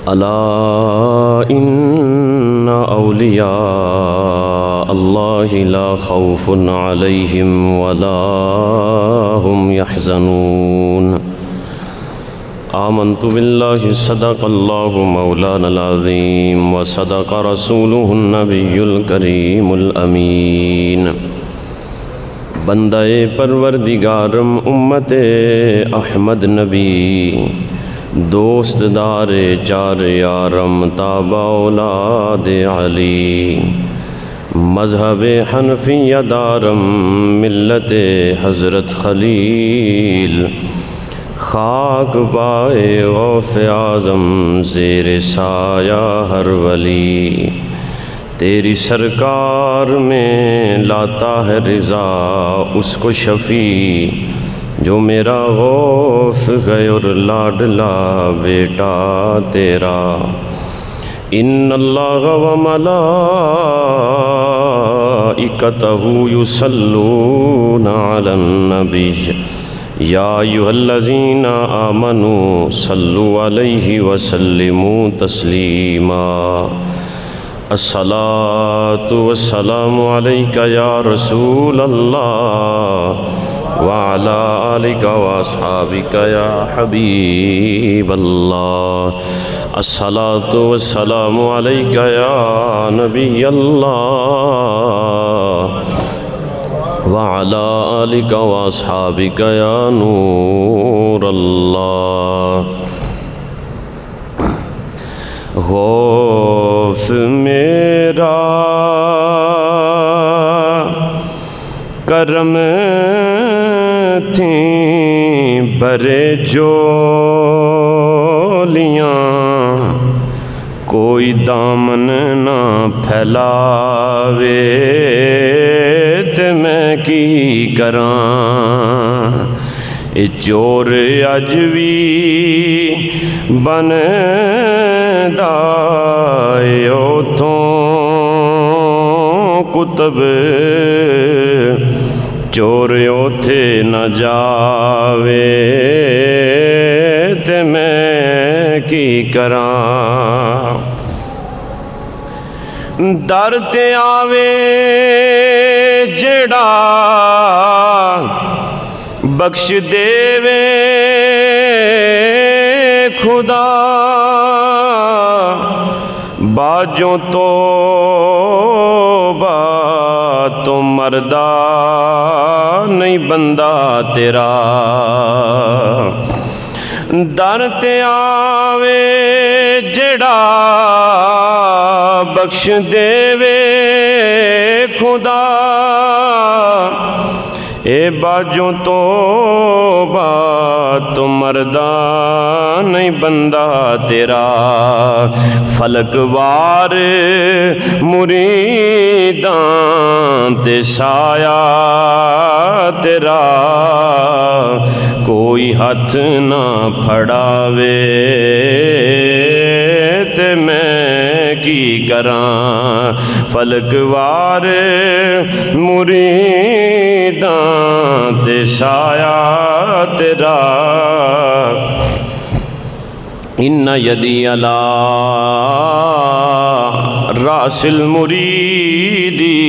अला इन्ना औलिया अल्लाहि ला खौफुन अलैहिम वला हुम यहज़नून। आमन्तु बिल्लाहि सदक़ल्लाहु मौलानल अज़ीम व सदक़ रसूलुहुन नबियुल करीमुल अमीन। बंदाए परवरदिगारम उम्मते अहमद नबी, दोस्त दारे चार यारम ताबा औलाद अली, मज़हब हनफिया दारम मिल्लत हज़रत खलील, खाक पाए गौसे आज़म ज़ेर साया हर वली। तेरी सरकार में लाता है रिज़ा उसको शफ़ी, जो मेरा गौस है और लाडला बेटा तेरा। इन्नल्लाह व मलाइकतहु युसल्लूना अलन नबी, या अय्युहल्लज़ीना आमनू सल्लु अलैहि व सल्लिमू तस्लीमा। अस्सलातु वस्सलामु अलैका या रसूल अल्लाह व अला आलिका व अस्हाबिका या हबीब अल्लाह। अस्सलातु वस्सलामु अलैका या नबी अल्लाह व अला आलिका व अस्हाबिका या नूर अल्लाह। गौस मेरा करम थी भरे झोलियाँ, कोई दामन ना फैलावे ते मैं की करां। ए चोर अज भी बनदा उथों कुतब, चोर उथे न जावे ते मैं की करां। दर ते आवे जेड़ा बख्श देवे खुदा, बाजों तो तो मरदा नहीं बंदा तेरा। दर ते आवे जेड़ा बख्श देवे खुदा, ए बाजों तो तो मरदा नहीं बंदा तेरा। फलकवार मुरीदां ते साया तेरा, कोई हथ ना फड़ावे ते मैं की करां। फलकवार मुरीदां ते साया तेरा। इन्ना यदी अला रासिल मुरीदी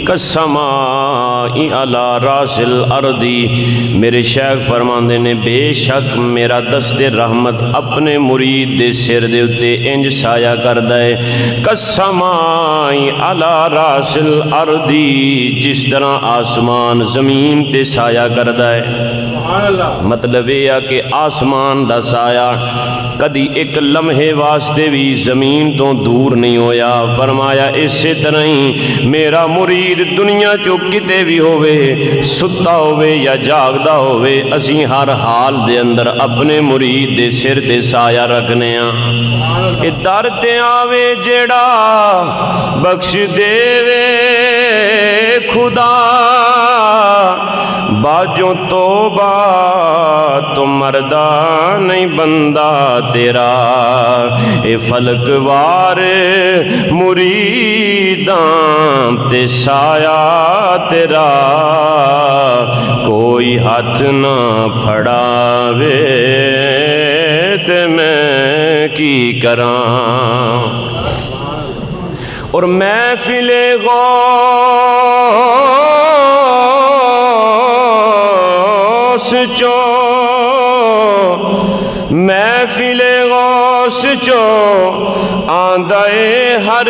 कसमाई अला रासिल अर्दी। मेरे शेख फरमांदे ने बेशक मेरा दस्ते रहमत अपने मुरीद दे सिर दे उत्ते इंज साया करदा है, कसमाई अला रासिल अर्दी, जिस तरह आसमान जमीन ते साया करदा है। मतलब यह है कि आसमान दा साया कदी एक लम्हे वास्ते भी जमीन तो दूर नहीं होया। फरमाया इसे तरह ही मेरा मुरीद दुनिया चो किते भी होवे, सुता होवे या जागदा होवे, असी हर हाल दे अंदर अपने मुरीद दे सिर ते साया रखने। दर ते आवे जेड़ा बख्श देवे खुदा, बाजों तोबा तो मरदा नहीं बंदा तेरा। ए फलकवार मुरीदां ते साया तेरा, कोई हाथ ना फड़ावे ते मैं की करां। और महफिले गौस चो, महफिले गौस चो आंदा ए हर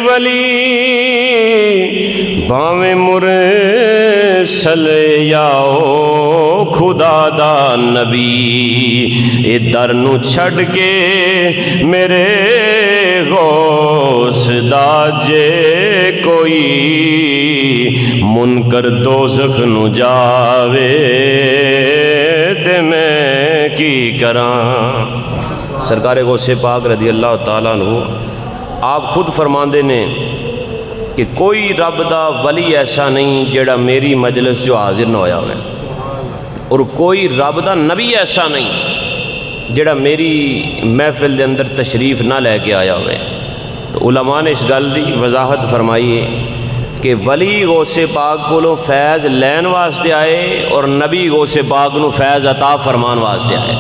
वली, भावें मुरसल याओ खुदा दा नबी। ए दर नू छड़ के मेरे गौस दा जे कोई मुनकर दोज़ख नू जावे ते मैं की करां। सरकार गौसे पाक रज़ी अल्लाह तआला अन्हु आप खुद फरमाते ने कि कोई रब दा वली ऐसा नहीं जेड़ा मेरी मजलिस जो हाजिर ना होया होवे, और कोई रब दा नबी ऐसा नहीं जेड़ा मेरी महफिल के अंदर तशरीफ़ ना लैके आया होवे। तो उलमा ने इस गल की वजाहत फरमाई है कि वली गौसे पाक कोलों फैज़ लैन वास्ते आए और नबी गौसे पाक नू फैज़ अता फरमान वास्ते आए।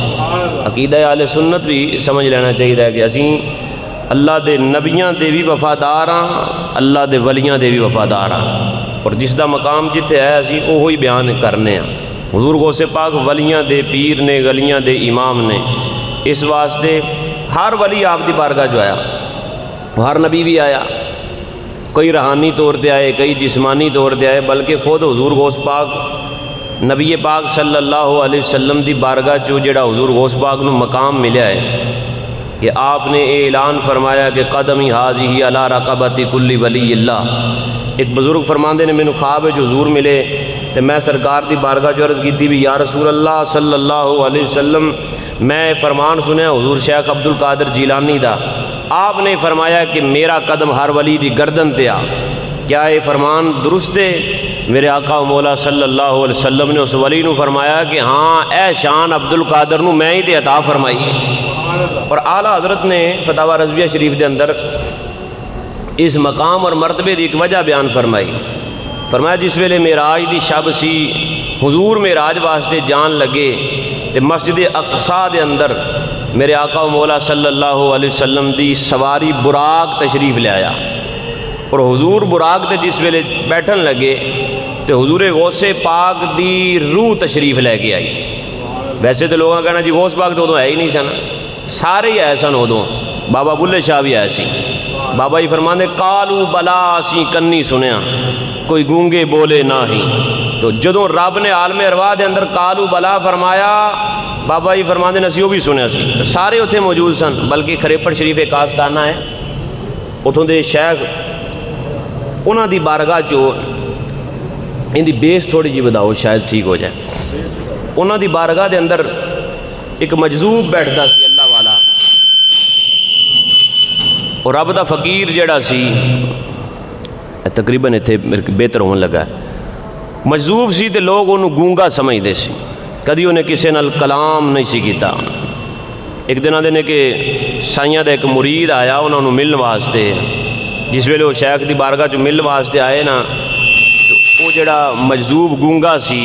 अकीदा आले सुन्नत भी समझ लेना चाहिए कि असी अल्लाह दे नबियां दे भी वफादार हाँ, अल्लाह दे वलियां दे भी वफादार हाँ, और जिसका मकाम जिथे है असी ओहो ही बयान करने हाँ। हुजूर गौसे पाक वलियां दे पीर ने, गलियां दे इमाम ने। इस वास्ते हर वली आप दी बारगाह जो आया, हर नबी भी आया, कई रूहानी तौर पर आए, कई जिस्मानी तौर पर आए, बल्कि खुद हुजूर गौस पाक नबी पाक सल्लल्लाहु अलैहि वसल्लम दी बारगाह चो जेड़ा हुजूर गौस पाक नू मकाम मिला है कि आपने ये ऐलान फरमाया कि कदमी हाजी ही अला रक़बती कुल्ली वली अल्लाह। एक बुज़ुर्ग फरमाते ने मैनू ख्वाब जो हुजूर मिले तो मैं सरकार की बारगाह जो अर्ज़ की भी या रसूल अल्लाह सल्लल्लाहु अलैहि वसल्लम, मैं फरमान सुनया हुजूर शेख अब्दुल कादिर जीलानी दा, आपने फरमाया कि मेरा कदम हर वली दी गर्दन ते आ। क्या ये फरमान दुरुस्त है? मेरे आका मौला सल्लल्लाहु अलैहि वसल्लम ने उस वली नू फरमाया कि हाँ, ए शान अब्दुल कादिर नू मैं ही ते अता फरमाई है। और आला हज़रत ने फतावा रज़विया शरीफ के अंदर इस मकाम और मरतबे की एक वजह बयान फरमाई। फरमाया जिस वेले मेराज की शब सी, हुजूर मेराज वास्ते जान लगे तो मस्जिद अक़सा के अंदर मेरे आका मौला सल्लल्लाहु अलैहि वसल्लम की सवारी बुराक तशरीफ़ ले आया। और हुजूर बुराक ते जिस वेले बैठन लगे तो हुजूर गौसे पाक की रूह तशरीफ़ लैके आई। वैसे तो लोगों का कहना जी गौस पाक तो उदों है ही नहीं सन, सारे ही आए सन उदों, बाबा बुल्ले शाह भी आए सी। बाबा जी फरमाते कालू बला असी कन्नी सुनिया कोई गूंगे बोले ना ही। तो जदों रब ने आलमे अरवाह के अंदर कालू बला फरमाया, बाबा जी फरमाते ने असी वो भी सुनिया सी। तो सारे उत्थे मौजूद सन, बल्कि खरेपड़ शरीफ एक आस्थाना है उतों के शेख, उन्हों की बारगाह चो इनकी बेस थोड़ी जी बताओ शायद ठीक हो जाए। उन्हों की बारगाह के अंदर एक मजजूब बैठता सी अल्लाह वाला, और रब दा फकीर जड़ा सी, तकरीबन इत्थे बेहतर होने लगा, मजजूब सी ते लोग उन्होंने गूंगा समझते सी, कदी उन्हें किसी नाल कलाम नहीं सी कीता। एक दिन आते ने कि साइयां दा एक मुरीद आया उन्होंने मिलने वास्ते। जिस वेले वो शेख की बारगाह चो मिलने वास्ते आए ना, तो वो जड़ा मजजूब गूंगा सी,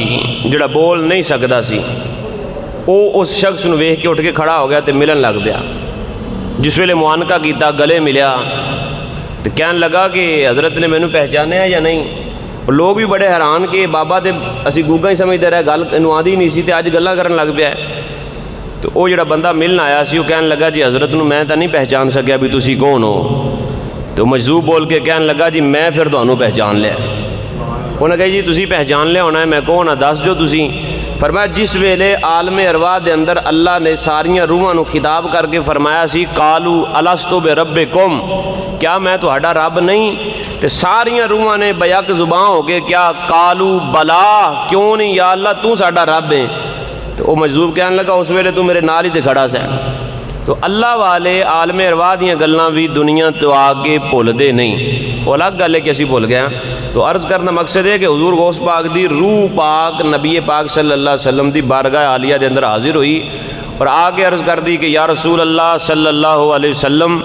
जड़ा बोल नहीं सकता सी, वो उस शख्स नूं वेख के उठ के खड़ा हो गया तो मिलन लग पिया। जिस वेले मुआनका किया, गले मिलिया तो कहन लगा कि हज़रत ने मैनू पहचाने या नहीं। और लोग भी बड़े हैरान कि बाबा तो असी गूंगा ही समझते रहे, गल इनू आती नहीं सी, अज गल्लां करन लग पिया। तो वो जड़ा बंदा मिलन आया सी, वो कहन लगा जी हज़रत नूं मैं तो नहीं पहचान सकिया भी तुसी कौन हो। तो मजजूब बोल के कहन लगा जी मैं फिर तुहानू पहचान लिया। उन्हें कहा जी तुसी पहचान लिया होना है, मैं कौन हाँ दस जो तुसी। फरमाया जिस वेले आलमे अरवाह के अंदर अल्लाह ने सारिया रूहां नू खिताब करके फरमाया सी कालू अलस्तु बे रब्बे कुम, क्या मैं तुहाडा रब नहीं? तो सारिया रूहां ने बयक जुबान हो के क्या कालू बला, क्यों नहीं या अल्लाह तू साडा रब है। तो वह मजजूब कहने लगा उस वेले तू मेरे नाल ही ते खड़ा सा। तो अल्लाह वाले आलमे अरवाह दीयां गल्लां भी दुनिया तो आके भुलते नहीं, वो अलग गल है कि असी भुल गए। तो अर्ज़ करना मकसद है कि हुजूर गौस पाक दी रूह पाक नबी पाक सल्लल्लाहु अलैहि वसल्लम दी बारगाह आलिया के अंदर हाजिर हुई और आके अर्ज़ कर दी कि या रसूल अल्लाह सल्लल्लाहु अलैहि वसल्लम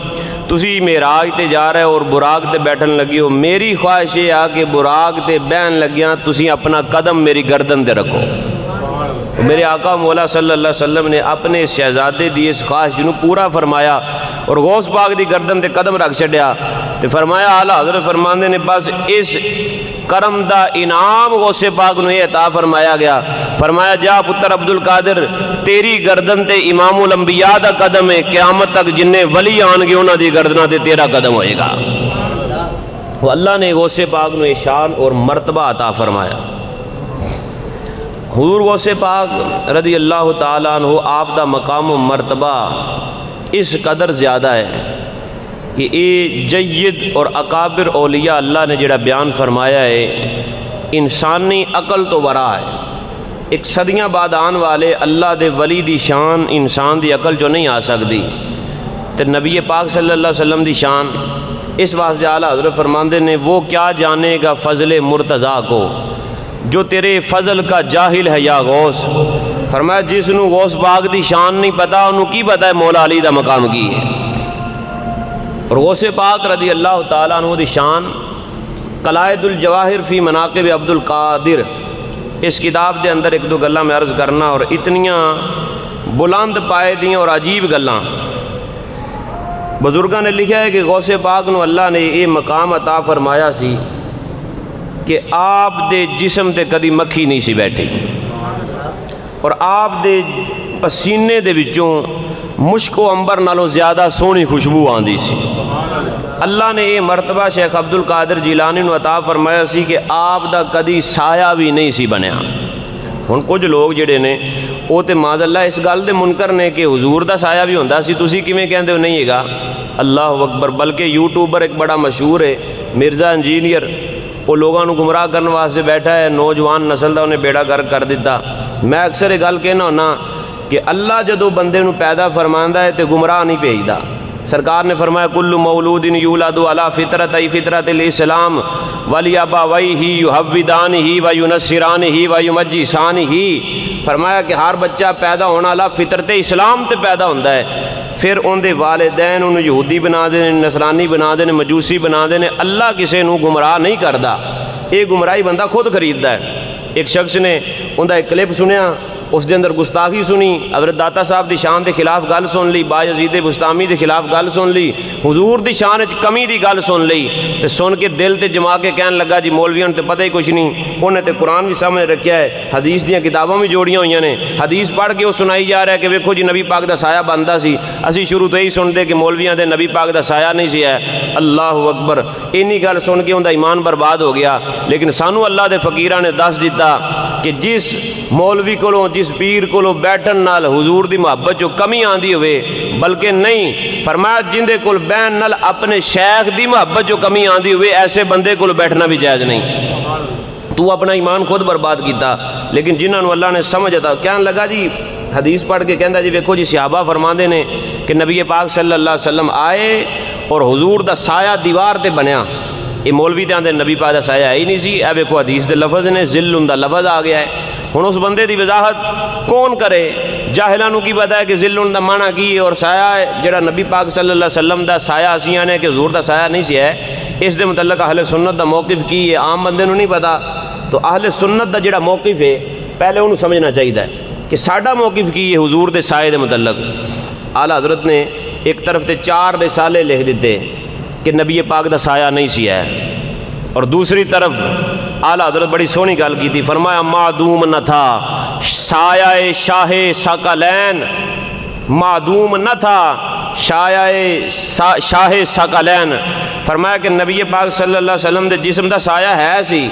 तुसी मेराज ते जा रहे हो और बुराक ते बैठन लगी हो, मेरी ख्वाहिश ये आ कि बुराक ते बहन लगिया तुसी अपना कदम मेरी गर्दन ते रखो। मेरे आका मौला सल्लल्लाहु अलैहि वसल्लम ने अपने शहजादे दी इस ख्वाहिश नूं पूरा फरमाया और गौस पाक दी गर्दन ते कदम रख छड्या ते फरमाया आला हज़रत फरमांदे ने बस इस करम दा इनाम गौसे पाक नूं अता फरमाया गया। फरमाया जा पुत्र अब्दुल कादिर तेरी गर्दन ते इमामुल अंबिया दा कदम है, क़यामत तक जिन्ने वली आएंगे उन्हां दी गर्दनां ते तेरा कदम होएगा। वो अल्लाह ने गौसे पाक नूं शान और मर्तबा अता फरमाया। हुजूर गौसे पाक रज़ी अल्लाह ताला अन्हु आप दा मकाम व मर्तबा इस कदर ज़्यादा है कि ये जय्यद और अकाबिर औलिया अल्लाह ने जिहड़ा बयान फरमाया है इंसानी अकल तो वरा है। एक सदियाँ बाद आने वाले अल्लाह दे वली दी शान इंसान दी अकल जो नहीं आ सकती। तो नबी पाक सल्लल्लाहु अलैहि वसल्लम दी शान इस वास्ते आला हज़रत फरमांदे ने वो क्या जानेगा फ़ज़ल मुर्तज़ा को जो तेरे फ़ज़ल का जाहिल है या गौस। फरमाया जिसनू गौस पाक दी शान नहीं पता उन्होंने की पता है मौला अली दा मकाम की है। और गौसे पाक रज़ी अल्लाह ताला अन्हु दी शान कलायदुल जवाहिर फ़ी मनाक़िब अब्दुल कादिर इस किताब के अंदर एक दो गल्लां मैं अर्ज़ करना और इतनियाँ बुलंद पाए दियाँ और अजीब गल्लां बुजुर्गों ने लिखा है कि गौसे पाक नूं अल्लाह ने ये मकाम अता फरमाया सी कि आप दे जिस्म ते कदी मक्खी नहीं सी बैठी और आप दे पसीने दे विचों मुश्को अंबर नालों ज़्यादा सोहनी खुशबू आंदी सी। अल्लाह ने यह मरतबा शेख अब्दुल कादिर जिलानी नूं अता फरमाया सी कि आप दा कदी साया भी नहीं सी बनया। हुण कुछ लोग जिहड़े ने वो तो माज़अल्लाह इस गल दे मुनकर ने कि हुजूर दा साया भी हुंदा सी, तुसीं किवें कहंदे हो नहीं हैगा। अल्लाह अकबर। बल्कि यूट्यूबर एक बड़ा मशहूर है मिर्ज़ा इंजीनियर, वो लोगों को गुमराह करने वास्ते बैठा है, नौजवान नस्ल का उन्हें बेड़ा गर्क कर दिता। मैं अक्सर ये गल कहना होना कि अल्लाह जो बंदे नूं पैदा फरमांदा है तो गुमराह नहीं भेजदा। सरकार ने फरमाया कुल्लु मौलूदिन यूलादु अला फितरतिल इस्लाम वली अबावैहि युहव्विदानिहि व युनस्सिरानिहि व युमज्जिसानिहि। फरमाया कि हर बच्चा पैदा होने वाला फितरत इस्लाम ते पैदा होंदा है, फिर उनके वालिदैन उन्हें यहूदी बना देने, नसरानी बना देने, मजूसी बना देने। अल्लाह किसी को गुमराह नहीं करता, ये गुमराही बंदा खुद खरीदता है। एक शख्स ने उनका एक क्लिप सुनिया, उसके अंदर गुस्ताखी सुनी, हज़रत दाता साहब की शान के खिलाफ गल सुन ली, बायज़ीद बुस्तामी के खिलाफ गल सुन ली, हुजूर की शान कमी की गल सुन ली, तो सुन के दिल से जमा के कहन लगा जी मौलवियों ने तो पता ही कुछ नहीं, उन्हें तो कुरान भी सामने रखा है, हदीस दी किताबां भी जोड़ियां हुई ने, हदीस पढ़ के वो सुनाई जा रहा है कि वेखो जी नबी पाक का साया बनता सी। असी शुरू तो यही सुनते कि मौलवियों के नबी पाक का साया नहीं सी है। अल्लाह अकबर। इन्नी गल सुन के उनका ईमान बर्बाद हो गया। लेकिन सानू अल्लाह के फकीरां ने दस दिता कि जिस मौलवी को जिस पीर को बैठन नाल हुजूर की मुहब्बत चो कमी आती होवे, बल्कि नहीं फरमाया जिंदे कोल बैन नाल अपने शेख की मुहब्बत चो कमी आती हुए ऐसे बंदे को बैठना भी जायज़ नहीं। तू अपना ईमान खुद बर्बाद किया। लेकिन जिन्होंने अल्लाह ने समझ आता कहन लगा जी हदीस पढ़ के कहता जी वेखो जी सहाबा फरमाते ने कि नबी पाक सल्लल्लाहु अलैहि वसल्लम आए और हुजूर का साया दीवार ते बनया। ये मौलवी तो आते नबी पाक का साया है ही नहीं सी। ए वेखो हदीस के लफज ने जिल उनका लफज आ गया है। हुण उस बंदे की वजाहत कौन करे? जाहिलां की पता है कि जिल उनका माना की है और साया है जिहड़ा नबी पाक सल्लल्लाहु अलैहि वसल्लम का साया असियां ने कि हुजूर का साया नहीं सी है। इस दे मुतल्लक अहले सुन्नत का मौकिफ की है आम बंदे नूं नहीं पता। तो अहले सुन्नत का जिहड़ा मौकिफ है पहले उन्होंने समझना चाहिए कि साडा मौकिफ की है हुजूर के साए के मुतल्लक। आला हज़रत ने एक तरफ ते 4 रिसाले लिख दिते कि नबी पाक का साया नहीं सी है, और दूसरी तरफ आला हज़रत बड़ी सोहनी गल की थी, फरमाया मादूम न था साया शाहे सकलैन, मादूम न था शाया शाहे सकलैन। फरमाया कि नबी पाक सल्लल्लाहु अलैहि वसल्लम के जिस्म का साया है सी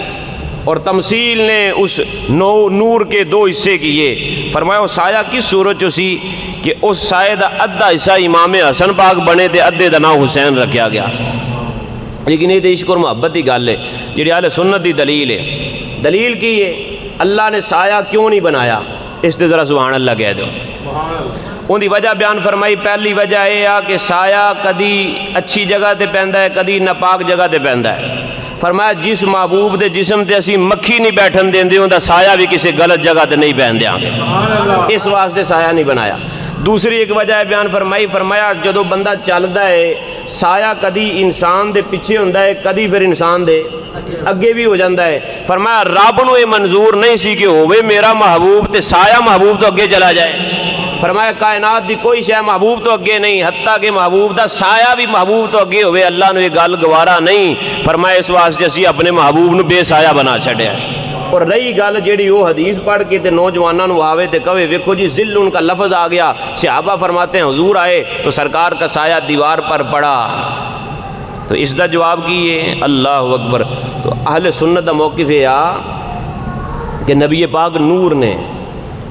और तमसील ने उस नूर के 2 हिस्से किए। फरमाया वो साया किस सूरत चो सी कि उस साए का अद्धा हिस्सा इमाम हसन पाक बने तो अद्धे का नाम हुसैन रखा गया। लेकिन ये तो इश्क और मुहब्बत की गल है जी अहले सुन्नत की दलील है। दलील की है अल्लाह ने साया क्यों नहीं बनाया, इस ते जरा सुभान अल्लाह कह दो। उनकी वजह बयान फरमाई। पहली वजह यह आ कि साया कदी अच्छी जगह पर पैंदा है, कदी नापाक जगह पर पैंदा है। फरमाया जिस महबूब के जिस्म ते असी मक्खी नहीं बैठन देंदे उनका साया भी किसी गलत जगह पर नहीं पहन देंगे, इस वास्ते साया नहीं बनाया। दूसरी एक वजह बयान फरमाई, फरमाया जो बंदा चलता है साया कदी इंसान दे पिछे हुंदा है, कदी फिर इंसान दे अगे भी हो जाता है। फरमाया रब नूं ये मंजूर नहीं सी कि होवे मेरा महबूब ते साया महबूब तो अगे चला जाए। फरमाया कायनात की कोई शय महबूब तो अगे नहीं, हत्ता के महबूब का साया भी महबूब तो अगे होवे, अल्लाह ने गल गवारा नहीं। फरमाया इस वास्ते असी अपने महबूब नूं बेसाया बना छड्या। और रही गल जी वो हदीस पढ़ के नौजवानों को आवे तो कहे वेखो जी जिल उनका लफ्ज़ आ गया। सहाबा फरमाते हैं हुजूर आए तो सरकार का साया दीवार पर पड़ा, तो इसका जवाब की है अल्लाह अकबर। तो अहले सुन्नत का मौक़िफ़ है आ कि नबी पाक नूर ने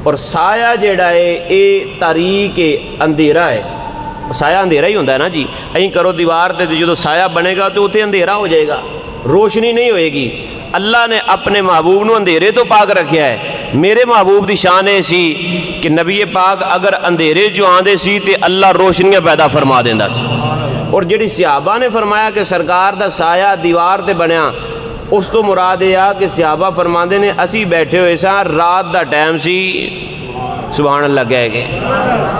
और साया जेड़ा है ये तारीक अंधेरा है। साया अंधेरा ही होंदा है ना जी, अं करो दीवार ते जो साया बनेगा तो उत्थे अंधेरा हो जाएगा, रोशनी नहीं होएगी। अल्लाह ने अपने महबूब नूं अंधेरे तो पाक रखा है। मेरे महबूब की शान ये सी कि नबी पाक अगर अंधेरे जो आंदे सी ते अल्लाह रोशनियां पैदा फरमा देंदा सी। और जिहड़ी सहाबा ने फरमाया कि सरकार दा साया दीवार ते बनया, उस तो मुराद यह आ कि सहाबा फरमाते ने असी बैठे हुए सा, रात का टाइम सी, सुभान अल्लाह कह के,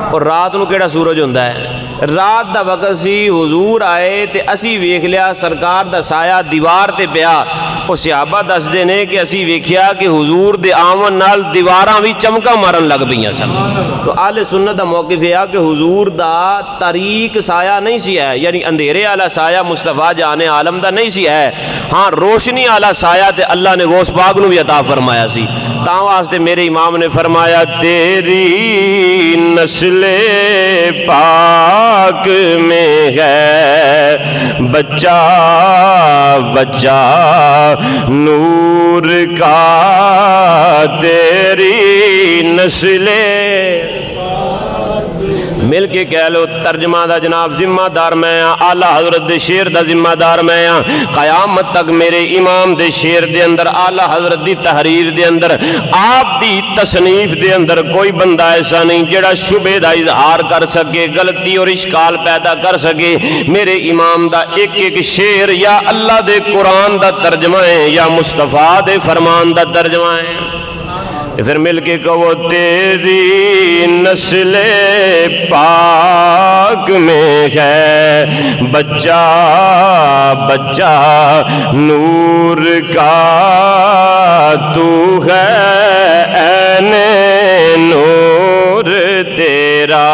और रात नूं केड़ा सूरज हुंदा है, रात का वक्त सी। हुजूर आए तो असी वेख लिया सरकार का साया दीवार ते पिया। और सहाबा दसदे ने कि असी वेख्या कि हुजूर दे आवन नाल दीवारां भी चमका मारन लग पईयां सन। तो आले सुन्नत का मौक़िफ़ है कि हुजूर दा तारीक साया नहीं सी है, यानी अंधेरे वाला साया मुस्तफा जाने आलम दा नहीं सी है। हाँ रोशनी वाला साया ते अल्लाह ने गौस पाक नूं भी अता फरमाया सी। तां वास्ते मेरे इमाम ने फरमाया तेरी नस्ले पाक में है बच्चा बच्चा नूर का, तेरी नस्ले मिल के कह लो तर्जमा दा जनाब जिम्मेदार मैं हाँ, आला हजरत दे शेर दा जिम्मेदार मैं हाँ। कयामत तक मेरे इमाम दे शेर दे अंदर, आला हजरत दी तहरीर दे अंदर, आप दी तसनीफ दे अंदर कोई बंदा ऐसा नहीं जेड़ा शुबे दा इजहार कर सके, गलती और इश्काल पैदा कर सके। मेरे इमाम दा एक एक शेर या अल्लाह दे कुरान दा तर्जमा है या मुस्तफा दे फरमान दा तर्जमा है। फिर मिल के कहो तेरी नस्ले पाक में है बच्चा बच्चा नूर का, तू है ऐने नूर तेरा,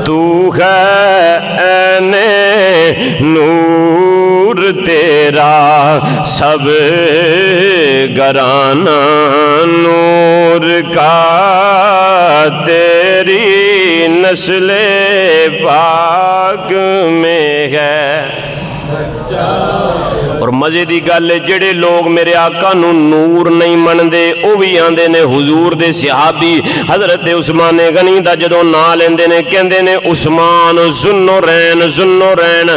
तू है ऐने नूर तेरा, सब घराना नूर का, तेरी नस्ले पाक में है। और मजे की गल है जेड़े लोग मेरे आका नू नूर नहीं मनते वह भी आंदे ने हुजूर दे सहाबी हजरत उस्मान गनी दा जदों नां लेंदे ने कहंदे ने उस्मान जुन्नुरैन जुन्नुरैन।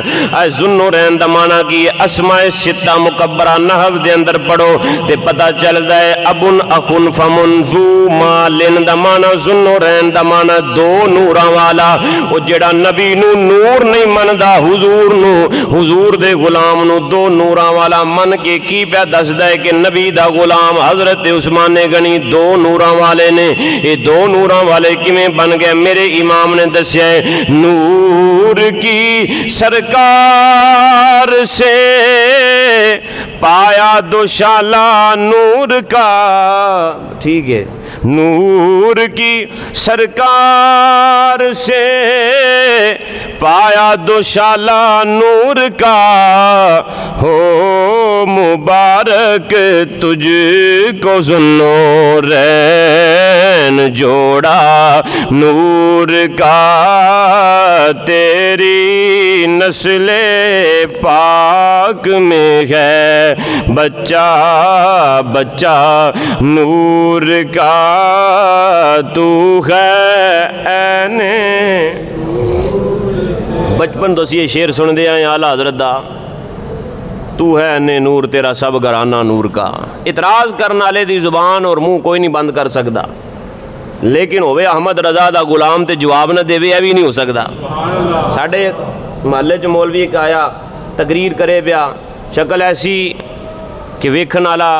जुन्नुरैन दा माना की अस्माए सित्ता मुकब्बरा नहव दे अंदर पढ़ो ते पता चलदा है अबुन अखुन फमुन जू मालिन दा माना जुन्नुरैन दा माना दो नूरां वाला। वो जेड़ा नबी नू नूर नहीं मनदा हुजूर नू हुजूर दे गुलाम नू दो नूरां वाला मन के की पे दसदा है कि नबी दा गुलाम हजरत उस्मान गनी दो नूरां वाले ने। ये दो नूरां वाले किवें बन गए? मेरे इमाम ने दस्या है नूर की सरकार से पाया दोशाला नूर का। ठीक है, नूर की सरकार से पाया दोशाला नूर का। हो मुबारक तुझको जुन्नूरैन जोड़ा नूर का, तेरी नस्ले पाक में है बच्चा बच्चा नूर का, तू है ऐने। बचपन तो ये शेर सुनते हैं आला हजरत दा, तू है ऐने नूर तेरा सब घराना नूर का। इतराज़ करने वाले की जुबान और मुँह कोई नहीं बंद कर सकता, लेकिन होवे अहमद रजा दा गुलाम ते जवाब न देवे यह भी नहीं हो सकता। साढ़े महल्ले च मौलवी एक आया तकरीर करे पिया, शक्ल ऐसी कि वेखन वाला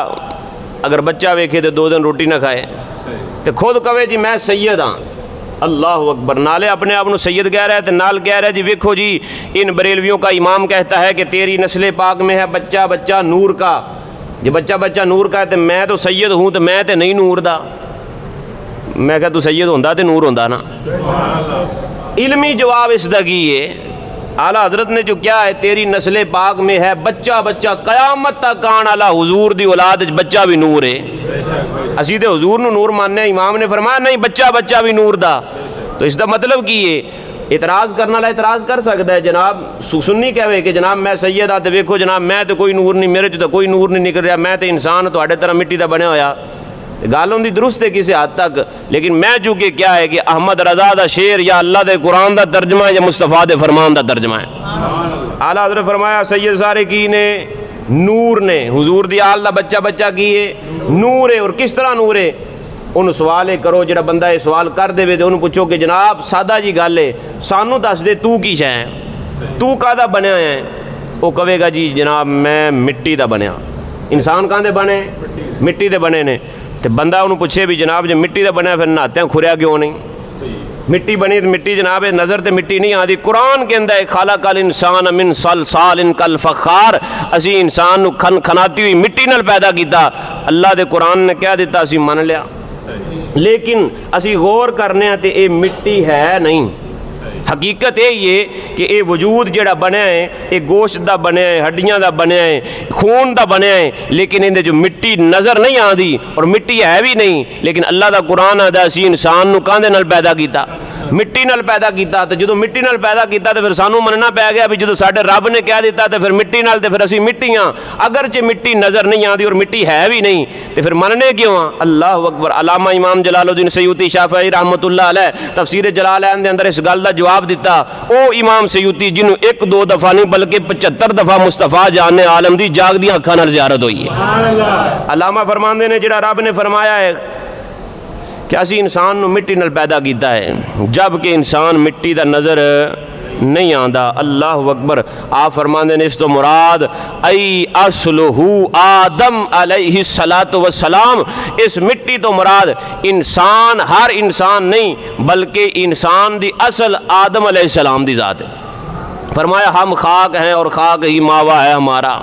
अगर बच्चा वेखे तो 2 दिन रोटी ना खाए, तो खुद कहे जी मैं सैयद हाँ, अल्लाह अकबर। नाले अपने आप को सैयद कह रहा है तो नाल कह रहा है जी वेखो जी इन बरेलवियों का इमाम कहता है कि तेरी नस्ल पाक में है बच्चा बच्चा नूर का। जो बच्चा बच्चा नूर का है तो मैं तो सैयद हूँ तो मैं तो नहीं नूर दा। मैं क्या तू सैयद होंदा तो नूर होंदा ना। इल्मी जवाब इसका की है आला हजरत ने जो क्या है तेरी नस्ल पाक में है बच्चा बच्चा कयामत तक आने वाला हुजूर दी औलाद बच्चा भी नूर है। असी तो हुजूर नू नूर मानने इमाम ने फरमाया नहीं बच्चा बच्चा भी नूर दा। तो इसका मतलब की है इतराज़ करने वाला इतराज़ कर सकता है जनाब सुन्नी कहे कि जनाब मैं सैयद आ तो वेखो जनाब मैं तो कोई नूर नहीं मेरे तो कोई नूर नहीं निकल रहा मैं तो इंसान थोड़े तरह मिट्टी का बनया होया। गल होंदी दुरुस्त है किसी हद तक लेकिन मैं चूंकि क्या है कि अहमद रजा दा शेर या अल्लाह के कुरान का तर्जमा है या मुस्तफा दे फरमान का तर्जमा है। आला हज़रत फरमाया सैयद सारे की ने नूर ने हुजूर दी आल दा बच्चा बच्चा की है नूर है। और किस तरह नूर है उन्होंने सवाल करो जो बंदा ये सवाल कर दे तो उन्होंने पूछो कि जनाब सादा जी गल है सानू दस दे तू की शै है तू कादा बनया है। वो कहेगा जी जनाब मैं मिट्टी का बनया। इंसान कहाँ दे बने मिट्टी के बने ने। तो बंदा उन्होंने पूछे भी जनाब जो मिट्टी का बनया फिर नहाते खुरिया क्यों नहीं। मिट्टी बनी तो मिट्टी जनाब नज़र तो मिट्टी नहीं आती। कुरान के अंदर खाला कल इंसान मिन सलसाल इन कल फ़खार असी इंसान खन खनाती हुई मिट्टी नाल पैदा किया। अल्लाह के कुरान ने कह दिता असी मन लिया लेकिन असी गौर करने तो ये मिट्टी है नहीं। हकीकत यही है कि ये वजूद जोड़ा बनया है ये गोश्त का बनया है हड्डियां का बनया है खून का बनया है लेकिन इन्हें जो मिट्टी नज़र नहीं आती और मिट्टी है भी नहीं। लेकिन अल्लाह का कुरान आदा असी इंसान नूं काहदे नाल पैदा किया मिट्टी नाल पैदा किया। तो जो मिट्टी नाल पैदा किया तो फिर सानू मनना पै गया भी जो साडे रब ने कह दिता तो फिर मिट्टी नाल तो फिर असी मिट्टी हाँ। अगर जे मिट्टी नज़र नहीं आती और मिट्टी है भी नहीं तो फिर मनने क्यों हाँ। अल्लाह अकबर। अलामा इमाम जलालुद्दीन सयूती शाफई रहमतुल्लाह अलैह तफसीर जलालैन दे अंदर इस गल का जवाब दिता। ओ इमाम सयूती जिन्हों एक दो दफ़ा नहीं बल्कि 75 दफ़ा मुस्तफा जाने आलम की जागदियां अखां नाल ज़ियारत हुई है। अलामा फरमांदे ने जिहड़ा रब ने फरमाया है कि असी इंसान नूं मिट्टी नाल पैदा किया है जबकि इंसान मिट्टी दा नज़र नहीं आंदा। अल्लाह अकबर। आप फरमांदे ने इस तो मुराद आई असलहू आदम अलैहिस्सलातु वस्सलाम इस मिट्टी तो मुराद इंसान हर इंसान नहीं बल्कि इंसान दी असल आदम अलैहिस्सलाम दी ज़ात है। फरमाया हम खाक हैं और खाक ही मावा है हमारा।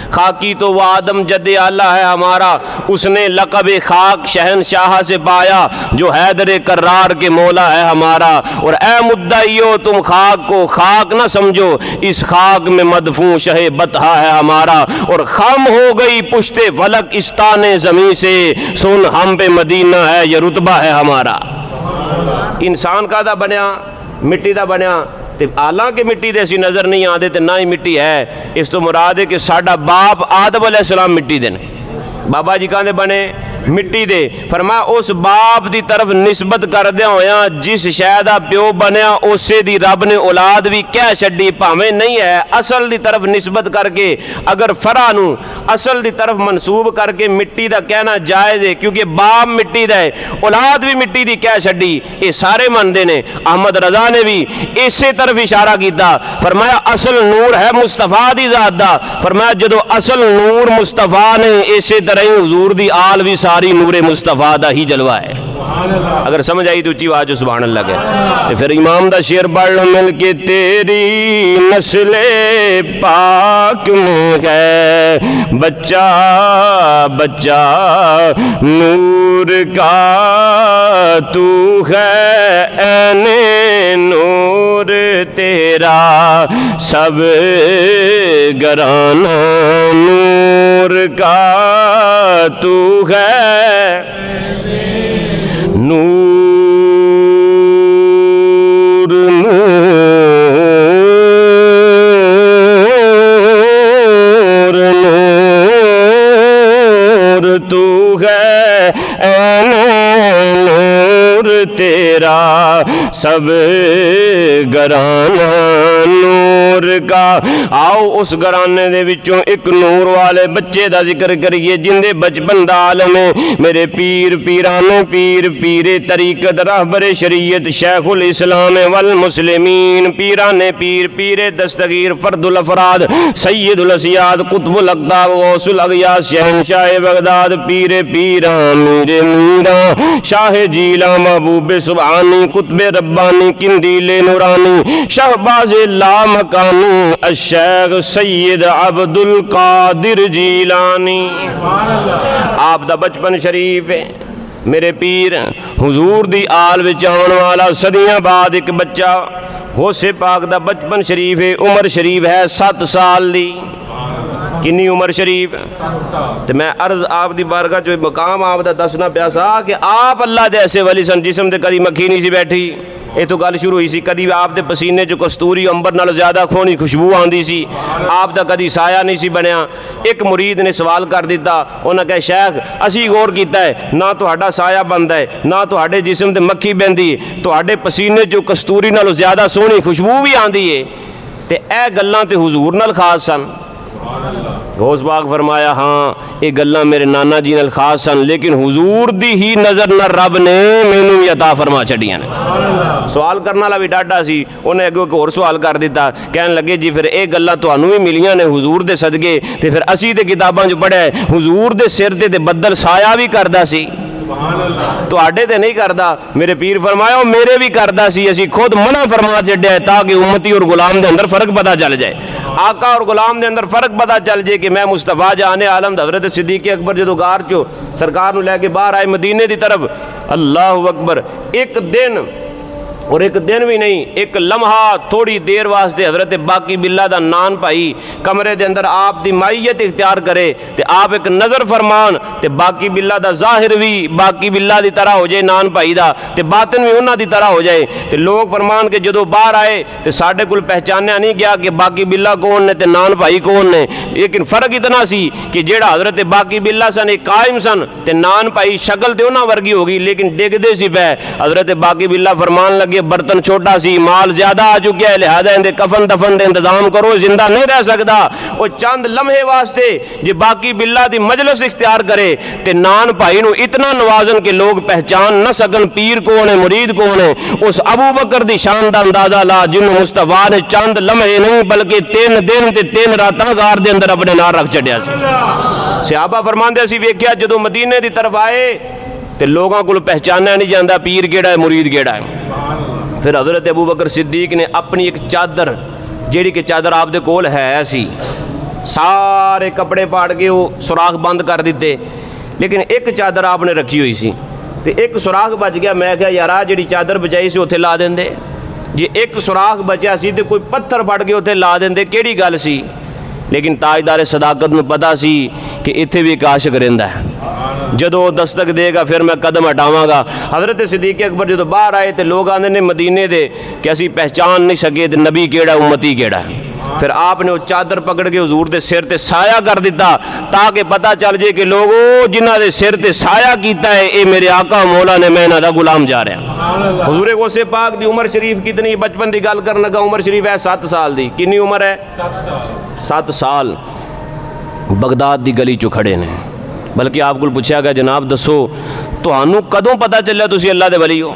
खाकी तो वह आदम जद आला है हमारा उसने लक़ब खाक शहनशाह से पाया जो हैदर कर्रार के मौला है हमारा। और ए मुद्दाइयो तुम खाक को खाक न समझो इस खाक में मदफून शहे बतहा है हमारा। और खम हो गई पुश्ते फलक इस्ताने ज़मीं से सुन हम पे मदीना है ये रुतबा है हमारा। इंसान का दा बनया मिट्टी का बनया तो हालांकि मिट्टी दे असी नज़र नहीं आते तो ना ही मिट्टी है। इस तो मुराद है कि साडा बाप आदम अलैहिस्सलाम मिट्टी दे ने बाबा जी कहते बने मिट्टी दे। फरमाया उस बाप की तरफ निस्बत करदे होया जिस शै दा प्यो बनया उसे दी रब ने औलाद भी कह छड्डी भावें नहीं है असल की तरफ निस्बत करके अगर फरा नू असल की तरफ मनसूब करके मिट्टी का कहना जायज़ है क्योंकि बाप मिट्टी दा है औलाद भी मिट्टी की कह छड्डी ये सारे मनते ने। अहमद रजा ने भी इसे तरफ इशारा किया। फरमाया असल नूर है मुस्तफा दी ज़ात दा। फरमाया जो असल नूर मुस्तफा ने इसे तरह ही हुजूर दी आल भी सारी नूरे मुस्तफा दा ही जलवा है। अगर समझ आई तो उच्ची आवाज सुभान अल्लाह के। तो फिर इमाम दा शेर पढ़ मिल के तेरी नस्ले पाक में है बच्चा बच्चा नूर का तू है ऐने नूर तेरा सब घराना नूर का तू है नूर नूर नूर तू है नूर तेरा सब घराना नूर का। आओ उस घराने दे विचों एक नूर वाले बच्चे का जिक्र करिए जिंदे बचपन दा आलम है मेरे पीर पीराने पीर पीरे तरीकत रहबरे शरीयत शेखुल इस्लाम वल मुस्लिमीन पीराने पीर पीरे दस्तगीर फर्दुल अफराद सैयदुल असियाद कुतुबुल अक़ताब गौसुल अग़ियास शहंशाह बगदाद पीरे पीरा मीरे मीरा शाह जीला महबूब सुबह रूहानी कुतबे रब्बानी किंदीले नूरानी शहबाज लामकानी अशैख सैयद अब्दुल कादिर जीलानी। आप दा बचपन शरीफ है मेरे पीर हुजूर दी आल विच आउण वाला सदियां बाद एक बच्चा गौसे पाक दा बचपन शरीफ है। उम्र शरीफ है 7 साल दी। किन्नी उम्र शरीफ? तो मैं अर्ज आप दी बारगाह जो मकाम आप दा दसना पिया सा कि आप अल्लाह दे ऐसे वली सन जिसम ते कदी मक्खी नहीं सी बैठी। ये तो गल शुरू हुई सी कदी आप दे पसीने जो कस्तूरी अंबर नालों ज़्यादा खोनी खुशबू आंदी सी। आप दा कदी साया नहीं सी बनया। एक मुरीद ने सवाल कर दिता, उन्हें कहा शेख असी गौर किया है ना तुहाडा साया बनता है ना तुहाडे जिस्म ते मक्खी बहंदी है, तुहाडे पसीने जो कस्तूरी नालों ज़्यादा सोहनी खुशबू भी आंदी है। ते ए गल्लां ते हुजूर नाल खास सन। गौस पाक फरमाया हाँ ये गल्लां मेरे नाना जी नाल खास सन, लेकिन हुजूर दी ही नज़र न रब ने मैनू भी अता फरमा छड़ियां ने। सवाल करने वाला भी डाढ़ा सी, उन्हें अगों एक होर सवाल कर दिता। कहन लगे जी फिर ये गल्लां तुहानू भी मिलियां ने हुजूर दे सदके, ते फिर असी ते किताबां च पढ़िया हुजूर दे सिर ते बदल साया भी करदा सी, तुहाडे ते नहीं करदा। मेरे पीर फरमाया मेरे भी करदा सी, असी खुद मना फरमा छड्या ताकि उम्मती और गुलाम दे अंदर फर्क पता चल जाए, आका और गुलाम दे अंदर फर्क पता चल जाए कि मैं मुस्तफा जाने आलम हज़रत सिद्दीक़ अकबर जो गार चो सरकार नूं लैके बाहर आए मदीने की तरफ, अल्लाह अकबर एक दिन और एक दिन भी नहीं एक लम्हा थोड़ी देर वास्ते हज़रत बाकी बिल्ला दा नान भाई कमरे दे अंदर आप दी माइयत इख्तियार करे ते आप एक नज़र फरमान ते बाकी बिल्ला दा ज़ाहिर भी बाकी बिल्ला दी तरह हो जाए नान भाई दा ते बातिन भी उन्हां दी तरह हो जाए। ते लोग फरमान के जदों बाहर आए ते साडे कोल पहचानिया नहीं गया कि बाकी बिल्ला कौन ने ते नान भाई कौन ने, लेकिन फ़र्क इतना सी कि जेड़ा हज़रत बाकी बिल्ला सन एक कायम सन ते नान भाई शक्ल ते उन्हां वर्गी हो गई लेकिन डिगदे सी पै। हज़रत बाकी बिल्ला फरमान लगे बर्तन छोटा सी माल ज्यादा आ चुका है लिहाजा इनके कफन दफन दे इंतजाम करो, जिंदा नहीं रह सकता। वो चंद लम्हे वास्ते जे बाकी बिल्ला दी मजलिस इख्तियार करे ते नान भाई नू इतना नवाजन के लोग पहचान न सकन पीर कौन है मुरीद कौन है। उस अबू बकर दी शान दा अंदाजा ला जिन्होंने मुस्तफा ने चंद लम्हे नहीं बल्कि 3 दिन ते 3 रातां गार दे अंदर अपने नाल रख छड्या सी। सहाबा फरमांदे असीं वेख्या जदों मदीने दी तरफ आए ते लोगों को पहचानिया नहीं जाता पीर केड़ा है मुरीद केड़ा है। फिर हज़रत अबू बकर सिद्दीक ने अपनी एक चादर जेड़ी कि चादर आपदे कोल है सी सारे कपड़े पाड़ के वो सुराख बंद कर दिते, लेकिन एक चादर आपने रखी हुई सी ते एक सुराख बच गया। मैं क्या यार जी चादर बचाई सी उत्थे ला देंदे, जे एक सुराख बचा सी तो कोई पत्थर फड़ के उत्थे ला देंदे केड़ी गल सी। लेकिन ताजदार सदाकत में पता सी कि इत्थे भी एक आशिक रहिंदा है, जदों दस्तक देगा फिर मैं कदम हटावांगा। हज़रत सिद्दीक़ अकबर जो बाहर आए तो लोग आते ने मदीने दे कि असी पहचान नहीं सके तो नबी केड़ा उम्मती केड़ा है। फिर आपने वो चादर पकड़ के हुजूर के सिर ते साया कर दिता ताकि पता चल जाए कि लोगों जिन्हां दे सिर ते साया कीता है ये मेरे आका मौला ने, मैं इन्हां दा गुलाम जा रहा। हुजूर गौसे पाक दी उम्र शरीफ कितनी, बचपन की गल करन लगा उम्र शरीफ है 7 साल दी। कितनी उम्र है? 7 साल। बगदाद की गली चो खड़े ने, बल्कि आपको पूछा गया जनाब दसो तुहानू कदों पता चलिया तुसी अल्लाह दे वली हो?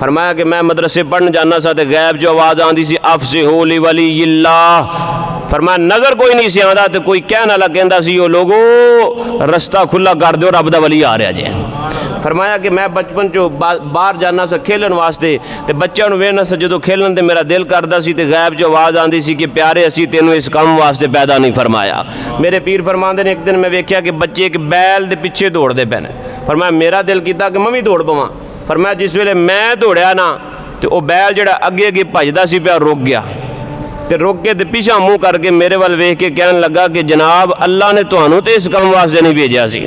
फरमाया कि मैं मदरसे पढ़न जाना सा तो गैब जो आवाज़ आती सी अफसे हो ली वली इल्लाह। फरमाया नज़र कोई नहीं सी आंदा तो कोई कहने वाला कहता सी ओ लोगो रस्ता खुला कर दो रब दा वली आ रहा जे। फरमाया कि मैं बचपन चो बाहर जाना सा खेलन वास्ते तो बच्चों वेखना सा जो खेलन तो मेरा दिल करता सी तो गैब जो आवाज़ आती सी कि प्यारे असी तेनों इस काम वास्ते पैदा नहीं फरमाया। मेरे पीर फरमाते ने एक दिन मैं वेख्या कि बच्चे एक बैल के पिछे दौड़ते पे ने। फरमाया मेरा दिल किया कि मैं भी दौड़ पवां। फरमाया जिस वेले मैं दौड़िया ना तो वह बैल जो अगे अगे भजदा सी पिया रुक गया तो रुक के पिछा मुँह करके मेरे वाल वेख के कहन लगा कि जनाब अल्लाह ने तुहानू तो इस काम वास्ते नहीं भेजा सी।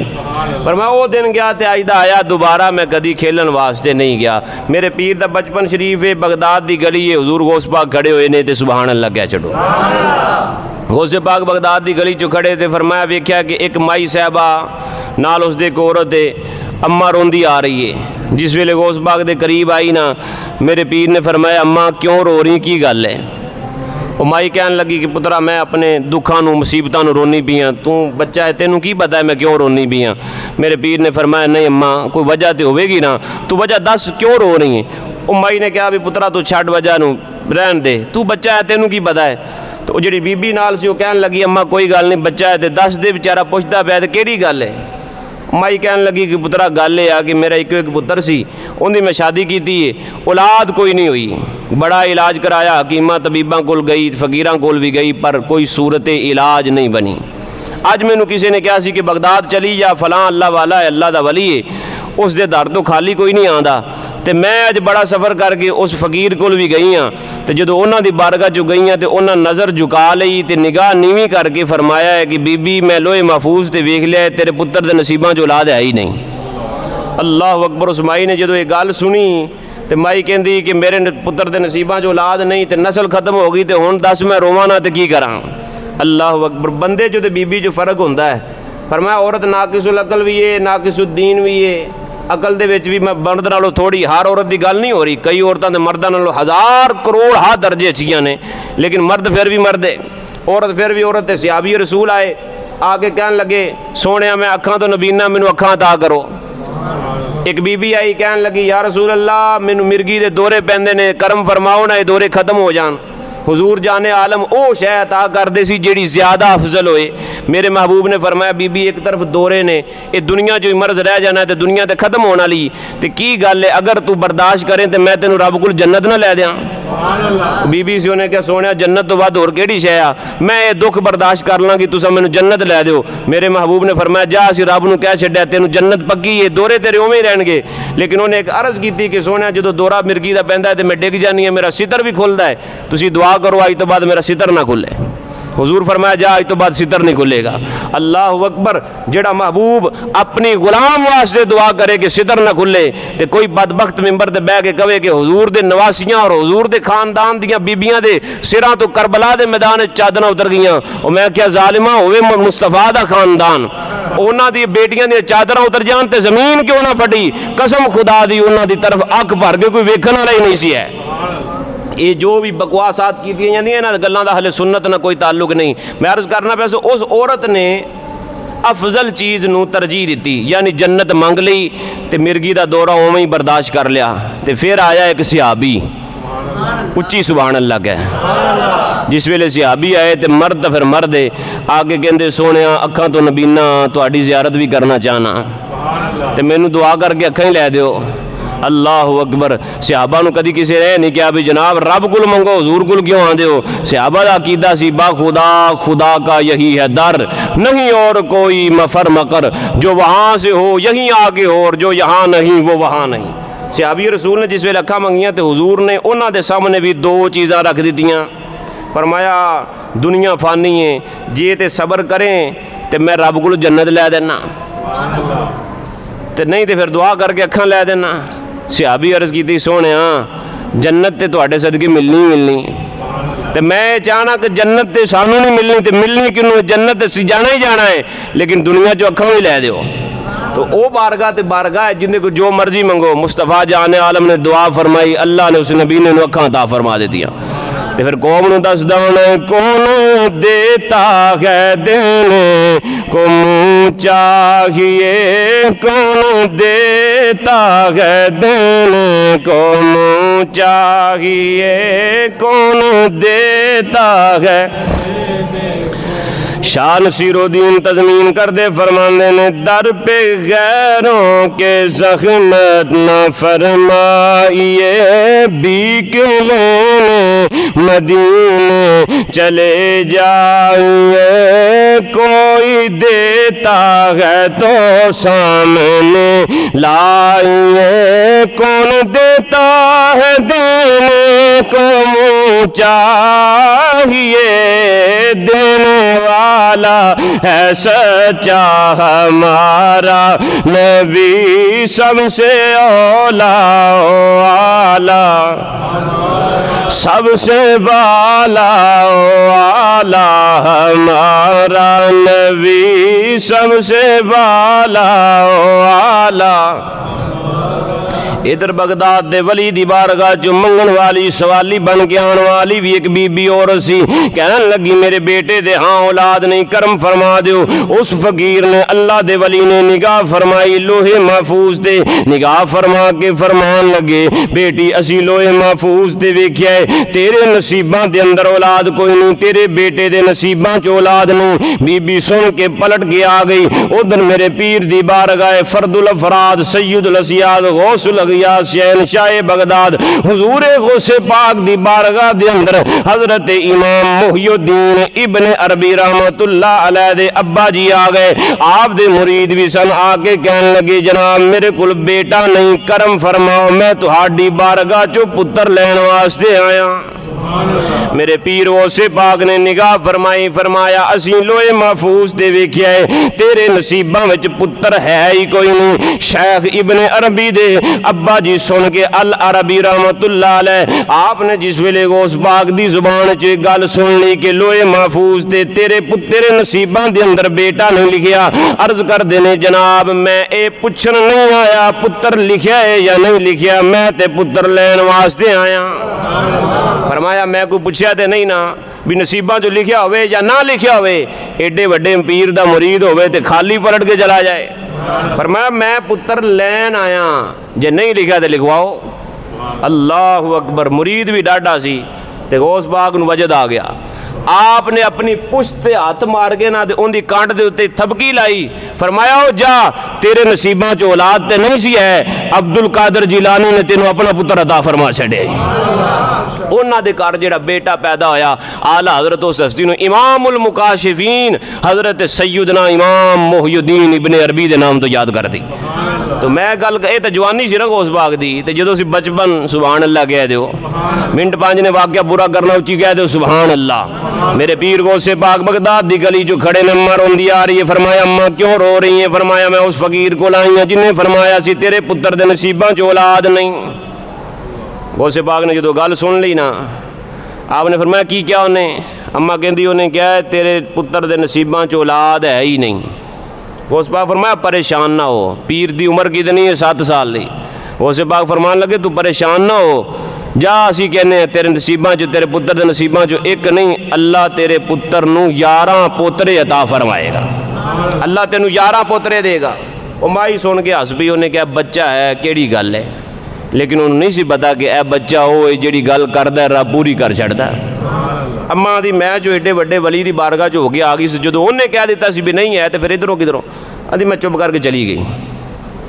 पर मैं वो दिन गया तो अज दा आया दोबारा मैं कदी खेलन वास्ते नहीं गया। मेरे पीर दा बचपन शरीफ है बगदाद की गली है, हुजूर गौस पाक खड़े हुए ने तो सुभान अल्लाह क्या छड़ो। गौसे पाक बगदाद की गली चो खड़े थे। फरमाया वेख्या कि एक माई साहबा नाल उसदे एक औरत है अम्मा रोंदी आ रही है। जिस वेले गौस पाक के करीब आई ना मेरे पीर ने फरमाया अम्मा क्यों रो रही की गल है? वो माई कहन लगी कि पुत्रा मैं अपने दुखों मुसीबतों रोनी पी हाँ, तू बच्चा है तेनू की पता है मैं क्यों रोनी पी हाँ? मेरे पीर ने फरमाया नहीं अम्मा कोई वजह तो होगी ना, तू वजह दस क्यों रो रही है? वो माई ने कहा भी पुत्रा तू छड़ वजह नू रहन दे, तू बच्चा है तेनू की पता है? तो जी बीबी नाल सी कहन लगी अम्मा कोई गल नहीं बच्चा है तो दस दे बेचारा पुछदा पाया तो केड़ी गल है? माई कहन लगी कि पुत्रा गल है कि मेरा एक पुत्र सी उनकी मैं शादी की थी, औलाद कोई नहीं हुई, बड़ा इलाज कराया, हकीमां तबीबां कोल गई, फकीरां कोल भी गई, पर कोई सूरत इलाज नहीं बनी। अज मैनू किसी ने कहा कि बगदाद चली जा, फलां अल्लाह वाला है, अल्लाह दा वली है, उसके दर तो खाली कोई नहीं आंदा। तो मैं अज बड़ा सफ़र करके उस फकीर कोल भी गई हाँ, तो जो उन्होंने दी बारगाह चो गई हाँ तो उन्होंने नज़र झुका ली तो निगाह नीवी करके फरमाया है कि बीबी मैं लोहे महफूज से वेख लिया, तेरे पुत्र के नसीबां च औलाद है ही नहीं। अल्लाह अकबर। उस माई ने जो ये गल सुनी तो माई कहती कि मेरे पुत्र के नसीबां च औलाद नहीं, तो नस्ल खत्म हो गई, तो हुण दस मैं रोवां ना तो की करा। अल्लाह अकबर। बंदे जो तो बीबी जो फ़र्क होंदा है, फरमाया औरत नाकिसुल अकल भी है, नाकिसुल दीन भी है। अकल दे विच भी मैं मर्द नालों थोड़ी, हर औरत की गल नहीं हो रही, कई औरतां ते मर्दां नालों हज़ार करोड़ हा दर्जे अच्छियां ने, लेकिन मर्द फिर भी मर्द है, औरत फिर भी औरत है। सहाबी रसूल आए, आके कहन लगे सोने मैं अखां तो नबीना, मैनू अखां अता करो। एक बीबी आई कहन लगी या रसूल अल्लाह मैनू मिर्गी दे दौरे पैंदे ने, करम फरमाओ ना ये दौरे खत्म हो जान। हुजूर जाने आलम ओ शै अता करदे सी जेड़ी ज़्यादा अफजल होए। मेरे महबूब ने फरमाया बीबी एक तरफ दौरे ने, ये दुनिया जो मर्ज रह जाना है तो दुनिया तो खत्म होने वाली, तो की गल है अगर तू बर्दाश्त करें तो मैं तेन रब को जन्नत ना लै दियाँ। बीबी सी उन्हें क्या सोने जन्नत तो बाद होर केड़ी शै आ, मैं ये दुख बर्दाश्त कर लाँगी, तुसा मैनू जन्नत लै दो। मेरे महबूब ने फरमाया जा असीं रब नूं कह छड्डिया तेनू जन्नत पक्की है, दौरे तेरे उवें ही रहणगे। लेकिन उन्हें एक अर्ज की कि सोने जो दौरा मिर्गी का पैंदा है तो मैं डिग जानी है, मेरा सितर भी खुलता है, तुसीं दुआ करो अज तो बाद मेरा सितर ना खुले। हुजूर फरमाया जा अज तो बाद सितर नहीं खुलेगा। अल्लाह अकबर। जेड़ा महबूब अपनी गुलाम वास्ते दुआ करे कि सितर ना खुले, तो कोई बदबख्त मिंबर ते बह के कहे कि हुजूर दे नवासियां और हुजूर दे खानदान दियां बीबियां दे सिरां तो करबला दे मैदान चादरां उतर गईयां। और मैं क्या जालिमा होवे मुस्तफा दा खानदान, उन्हां दी बेटियां दी चादरां उतर जान ते जमीन क्यों ना फटी, कसम खुदा दी उन्हां दी तरफ अख भर के कोई वेखण वाला ही नहीं सी है। ये जो भी बकवासात की जाती हैं ना गल्लां दा हले सुन्नत ना कोई ताल्लुक नहीं। मैं अर्ज करना पैसे उस औरत ने अफजल चीज़ नूं तरजीह दी, यानी जन्नत मंग ली तो मिर्गी का दौरा उवें ही बर्दाश्त कर लिया। तो फिर आया एक सहाबी, उच्ची सुभान अल्लाह कह। जिस वेले सहाबी आए तो मर्द फिर मर्द है, आगे कहते सोने अखां तो नबीना तुहाडी ज़ियारत भी करना चाहना, तो मैनू दुआ करके अखां ही लै दिओ। अल्लाह अकबर। सहाबा नूं कदी किसी ने नहीं कहा भी जनाब रब कुल मंगो हुजूर कुल क्यों आंदे हो। सहाबा दा अकीदा सी बा खुदा, खुदा का यही है दर, नहीं और कोई मफर मकर, जो वहाँ से हो यहीं आगे हो और जो यहाँ नहीं वो वहाँ नहीं। सहाबी रसूल ने जिस वेले अखां मंगियां तो हुजूर ने उन्हां दे सामने भी दो चीज़ां रख दित्तियां। फरमाया दुनिया फानी है, जे ते सबर करें तो मैं रब को जन्नत लै देना, तो नहीं तो फिर दुआ करके अखां लै देना। सहाबी अर्ज की सोने जन्नत तो तुहाडे सदके मिलनी ही मिलनी, तो मैं चाहना कि जन्नत तो सानू नहीं मिलनी, तो मिलनी क्यों, जन्नत तो जाना ही जाना है, लेकिन दुनिया चो अखां भी लै दिओ। तो वो बारगाह तो बारगाह है जिन्हें को जो मर्जी मंगो। मुस्तफा जाने आलम ने दुआ फरमाई, अल्लाह ने उस नबी ने अखां अता फरमा दी। तो फिर कौम नूं दसदा कौन देता है देने को मुँह चाहिए, कौन देता है देने को मुँह चाहिए, कौन देता है। शान सिरोदीन तजमीन कर दे फरमाने ने दर पे गैरों के ज़ख्मत न फरमाइए, बीक लेने मदीने चले जाइए, कोई देता है तो सामने लाइए, कौन देता है देने को चाहिए, देने वाला है सच्चा हमारा नबी सबसे औला आला, सबसे बाला आला हमारा नबी सबसे बाला आला। इधर बगदाद दे वली दी बारगाह चो मंगन वाली सवाली बन के आने वाली भी एक बीबी औरत सी, कहन लगी मेरे बेटे दे हाँ औलाद नहीं, करम फरमा दो। उस फकीर ने अल्लाह दे वली ने निगाह फरमाई, लोहे महफूज ते निगाह फरमा के फरमान लगे बेटी असी लोहे महफूज ते वेख्या है तेरे नसीबां दे अंदर औलाद कोई नहीं, तेरे बेटे दे नसीबां च औलाद नहीं। बीबी सुन के पलट के आ गई। उधर मेरे पीर दी बारगाह फर्दुल अफराद सैयदुल असियाद गौसुल गया शहनशाह बगदाद हुजूर गौसे पाक दी बारगाह दे अंदर हजरत इमाम मुहियुद्दीन इब्न अरबी रहमतुल्लाह अलैह दे अब्बा जी आ गए। आप दे मुरीद भी सन। आके कहने लगे जनाब मेरे कोल बेटा नहीं, करम फरमाओ, मैं तुहाडी बारगाह चो पुत्र लैन वास्ते आया। मेरे पीर गौसे पाक ने निगाह फरमाई, फरमाया असी लोहे महफूज ते वेख्या है तेरे नसीबां विच पुत्र है ही कोई नहीं। शेख इब्ने अरबी दे अब्बा जी सुन के अल अरबी रहमतुल्लाह अलैह आपने जिस वेले गौस पाक दी जुबान च गल सुन ली कि लोहे महफूज ते तेरे नसीबां दे अंदर बेटा नहीं लिखिया, अर्ज कर देने जनाब मैं ये पुछन नहीं आया पुत्र लिखिया है या नहीं लिखिया, मैं ते पुत्र लैन वास्ते आया। फरमाया मैं कोई पूछया तो नहीं ना भी नसीबा जो लिखिया होवे या ना लिखिया होवे, एडे वड्डे पीर दा मुरीद होवे ते खाली पलट के चला जाए। फरमाया मैं पुत्र लैन आया, जे नहीं लिखा तो लिखवाओ। अल्लाह अकबर। मुरीद भी डाढ़ा सी ते गौस पाक नूं वजद आ गया। आपने अपनी पुश्त ते हथ मार के ना उनकी कांट दे उत्ते थपकी लाई। फरमाया ओ जा तेरे नसीबां च औलाद ते नहीं सी है, अब्दुल कादर जिलानी ने तेनों अपना पुत्र अता फरमा छड़िया। उन्हां दे घर जिहड़ा बेटा पैदा होया आला हजरत उस हस्ती नूं इमामुल मुकाशिफीन हजरत सैयदना इमाम मुहियुद्दीन इब्ने अरबी दे नाम तो याद कर दी। तो मैं गल ये तो जवानी सी ना गौस पाक दी, ते जदों सी बचपन सुभान अल्लाह कह दो, मिनट पांच ने वाक्या पूरा करना उच्ची कह दो सुभान अल्लाह। मेरे पीर गौसे पाक बगदाद दी गली जो खड़े ने अम्मा रोंदी आ रही है। फरमाया अम्मा क्यों रो रही है? फरमाया मैं उस फकीर को लाई हूं जिन्हें फरमाया सी तेरे पुत्र दे नसीबां च औलाद नहीं। गौसे पाक ने जो गल सुन ली ना आपने फरमाया की क्या उन्हें? अम्मा कहती उन्हें क्या है तेरे पुत्र दे नसीबां च औलाद है ही नहीं। गौस पाक फरमाया परेशान ना हो, पीर दी उम्र कितनी है? 7 साल दी। गौसे पाक फरमान लगे तू परेशान ना हो, जा असी कहने तेरे नसीबां च तेरे पुत्र दे नसीबां च एक नहीं, अल्लाह तेरे पुत्र नूं 11 पोतरे अता फरमाएगा। अल्लाह तेनू 11 पोतरे देगा। वो माई सुन के हस पई, उन्हें क्या बच्चा है केड़ी गल है, लेकिन उन्होंने नहीं सी पता कि यह बच्चा वो जी गल करता रब पूरी कर छड़ता। अम्मा दी मैं जो एडे वड्डे वली दी बारगाह च हो गया आ गई सी, जो उन्हें कह दिता सी भी नहीं है तो फिर इधरों किधरों अभी मैं चुप करके चली गई।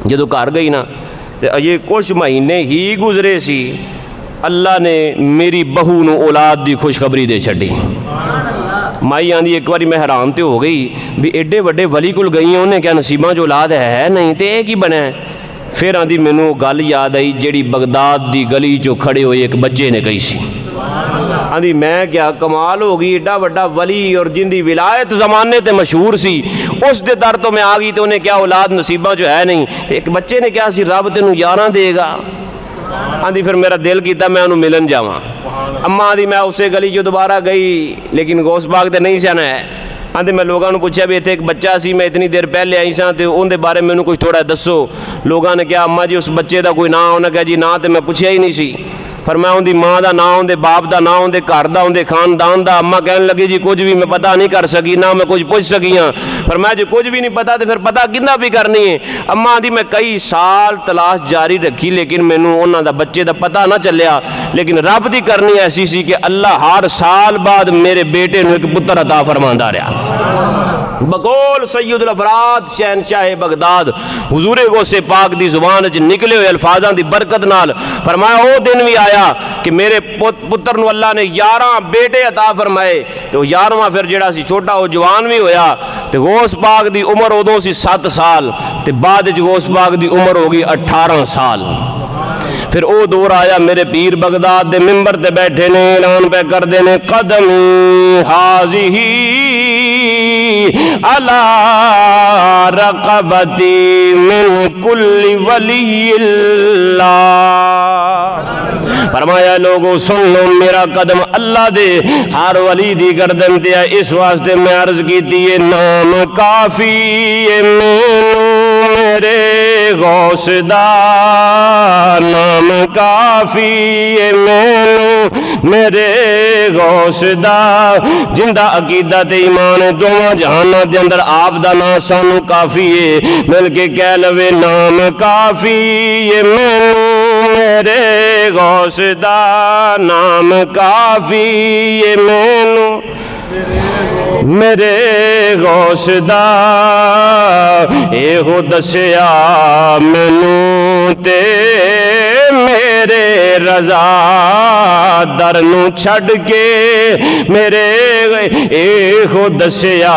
जो घर गई ना तो अजे कुछ महीने ही गुजरे सी, अल्लाह ने मेरी बहू नूं औलाद की खुशखबरी दे छड़ी। माई आंदी एक बारी मैं हैरान तो हो गई भी एडे वड्डे वली कोल गई उन्हें क्या नसीबां च औलाद है नहीं तो यह की बनया। फिर आंदी मैनू गल याद आई जिहड़ी बगदाद की गली चो खड़े हुए एक बच्चे ने कही सी। आंदी मैं क्या कमाल हो गई, एडा वड्डा वली और जिंदी विलायत जमाने ते मशहूर सी, उस दे दर तो मैं आ गई तो उन्हें क्या औलाद नसीबां जो है नहीं। तो एक बच्चे ने क्या सी रब तेनू 11 देगा। आंदी फिर मेरा दिल किया मैं उन्होंने मिलन जावां। अम्मा आंदी मैं उसे गली जो दोबारा गई लेकिन गौस पाक ते नहीं सन है। आंदे मैं लोगों ने पूछा भी इतने एक बच्चा सी, मैं इतनी देर पहले आई सा तो उनके बारे में मैनू कुछ थोड़ा दसो। लोगों ने कहा अम्मा जी उस बच्चे का कोई नाम? उन्हें कहा जी ना तो मैं पूछया ही नहीं सी। पर मैं उनकी माँ का नाम, उनके बाप का नाम, उनके घर का, उनके खानदान का। अम्मा कहने लगी जी कुछ भी मैं पता नहीं कर सकी, ना मैं कुछ पूछ सकी हाँ। पर मैं जो कुछ भी नहीं पता तो फिर पता कितना भी करनी है। अम्मा आदि मैं कई साल तलाश जारी रखी लेकिन मैनू उन्हों का बच्चे का पता ना चलिया। लेकिन रब की करनी ऐसी सी कि अल्लाह हर साल बाद मेरे बेटे नूं एक पुत्र अता फरमांदा रहा। बकौल सैयदुल अफराद शहनशाह बगदाद हुजूर गौसे पाक दी जुबान च निकले हुए अल्फाजां दी बरकत नाल फरमाया वो दिन भी आया कि मेरे पुत्र नूं अल्लाह ने 11 बेटे अता फरमाए। तो 11वां फिर जिहड़ा सी छोटा वो जवान भी होया। तो गौस पाक दी उम्र उदों सी 7 साल ते बाद च गौस पाक दी उम्र हो गई 18 साल। फिर वो दौर आया मेरे पीर बगदाद दे मिंबर ते बैठे ने ऐलान पे करदे ने कदमी हाज़िही अला रक़बती मिन कुल्ली वलिय्यिल्लाह। फरमाया लोगों सुन लो मेरा कदम अल्लाह दे हर वली दी गर्दन ते है। इस वास्ते मैं अर्ज की है नाम काफी मैनू मेरे गौस दा, नाम काफी मैनू मेरे गौस दा। जिंदा अकीदा ते ईमान दोवां जहानां दे अंदर आप दा नाम सानू काफी है। मिल के कह लवे नाम काफी मैनू मेरे गौस दा, नाम काफी मैनू मेरे गौस दा एहो दसिया मैनू ते मेरे रज़ा दर नू छड़ के मेरे एहो दसिया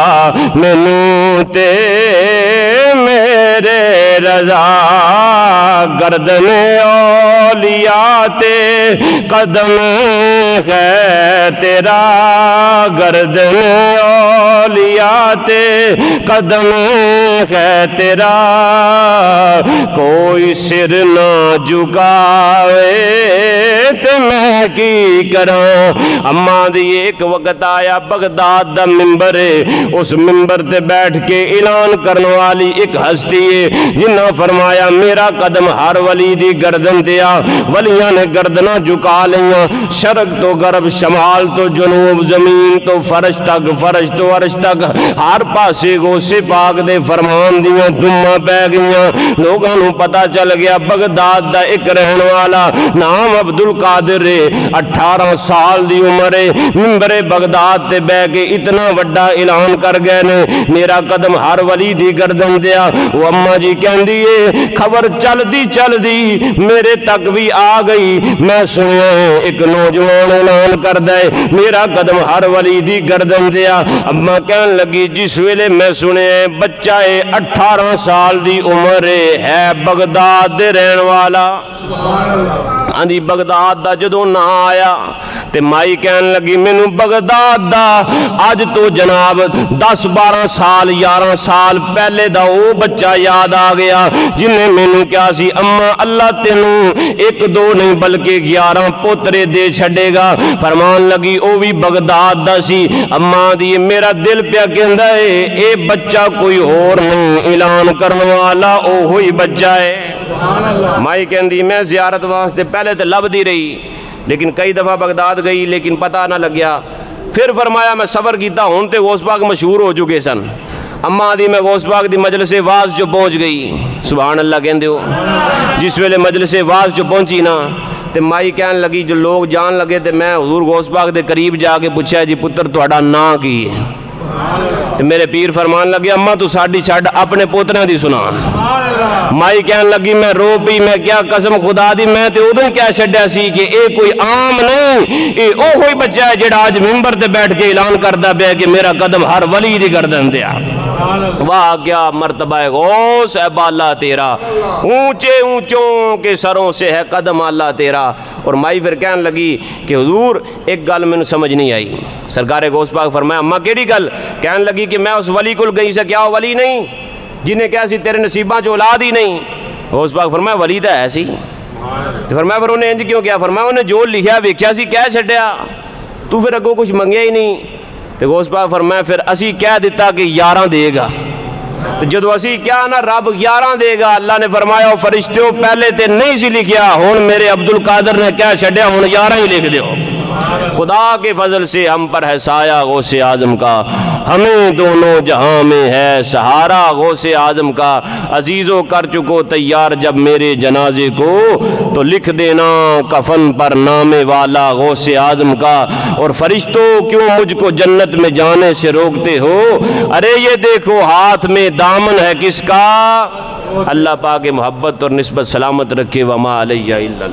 मैनू ते मेरे रज़ा गर्दन औलिया ते कदम है तेरा गर्दन औलिया ते कदम है तेरा कोई सिर ना झुकावे ते मैं की करा। अम्मा दी एक वक्त आया बगदाद दा मिंबर है, उस मिंबर ते बैठ के ऐलान करने वाली एक हस्ती है जिन्ना फरमाया मेरा कदम हर वली दी गर्दन ते आ। वलियां ने गर्दना झुका लिया, शरक तो गर्ब शमाल तो जनूब जमीन तो फर्श तक फर्श तो अर्श तक हर पासे गौसे पाक दे फरमान दियां धुम्मा पै गईयां। लोगों नू पता चल गया बगदाद दा एक रहने वाला नाम अब्दुल कादिर है, 18 साल दी उम्र है, मिंबरे बगदाद ते बह के इतना वड्डा ऐलान कर गए ने मेरा कदम हर वली दी गर्दन दिया। वो अम्मा जी कहंदी है खबर चलदी चलदी मेरे तक भी आ गई। मैं सुनिया एक नौजवान ऐलान कर दे मेरा कदम हर वली दी गर्दन दिया। अम्मा कहन लगी जिस वेले मैं सुने बच्चा है 18 साल दी उम्र है बगदाद दे रहने वाला। हाँ जी बगदाद दा जदों ना आया ते माई कहन लगी मैनू बगदाद दा अज तो जनाब 10-12 साल 11 साल पहले दा वो बच्चा याद आ गया जिन्हें मैनू क्या सी अम्मा अल्लाह तेनू 1-2 नहीं बल्कि 11 पोतरे दे छड़ेगा। फरमान लगी वो भी बगदाद दा सी। अम्मा दी मेरा दिल प्या कहंदा है ये बच्चा कोई होर नहीं ऐलान करने वाला ओहो ही बच्चा है। माई कहंदी मैं जियारत वास्ते पहले तो लभदी रही लेकिन कई दफ़ा बगदाद गई लेकिन पता ना लग्या। फिर फरमाया मैं सबर किया हुण ते गौस पाक मशहूर हो चुके सन। अम्मा दी मैं गौस पाक दी मजलिस वाज जो पहुँच गई सुभान अल्लाह कहंदे हो। जिस वेले मजलिस वाज जो पहुँची ना ते माई कहन लगी जो लोग जान लगे तो मैं हुजूर गौस पाक दे करीब जाके पूछा जी पुत्र तुहाडा नां की है? ते मेरे पीर फरमान लगे अम्मा तू साडी छड्ड अपने पोतरियां दी सुना। माई कहन लगी मैं रो पई मैं क्या कसम खुदा दी मैं ते उदों क्या छड्या सी कि ये कोई आम नहीं ये ओहो ही बच्चा है जेड़ा आज मिंबर ते बैठ के ऐलान करदा पिया कि मेरा कदम हर वली दी गर्दन ते आ। वाह क्या मर्तबा है गौस है बाला तेरा ऊंचे ऊंचों के सरों से है कदम आला तेरा। और माई फिर कहन लगी कि हुजूर एक गल मैनू समझ नहीं आई। सरकारे गौस पाक फरमाया अम्मा केड़ी गल? कहन लगी कि मैं उस वली को गई से क्या वली नहीं जिन्हें क्या सी तेरे नसीबा च औलाद ही नहीं। गौस पाक फरमाया वली तो है सी। तो फरमाया फिर उन्हें इंज क्यों किया? फरमाया उन्हें जो लिखा वेख्या सी कह छड्या तू फिर अगों कुछ मंगया ही नहीं। तो गौस पाक फरमाया फिर असी कह दिता कि 11 देगा। तो जो असी क्या ना रब 11 देगा अल्लाह ने फरमाया ओ फरिश्ते पहले तो नहीं सी लिखिया हुण मेरे अब्दुल कादिर ने क्या छड्या हुण 11 ही लिख दो। खुदा के फजल से हम पर है साया गौसे आजम का हमें दोनों जहां में है सहारा गौसे आजम का। अजीज़ों कर चुको तैयार जब मेरे जनाजे को तो लिख देना कफन पर नामे वाला गौसे आजम का। और फरिश्तों क्यों मुझको जन्नत में जाने से रोकते हो? अरे ये देखो हाथ में दामन है किसका? अल्लाह पाक मोहब्बत और निस्बत सलामत रखे वमा अलैया इल्लल्लाह।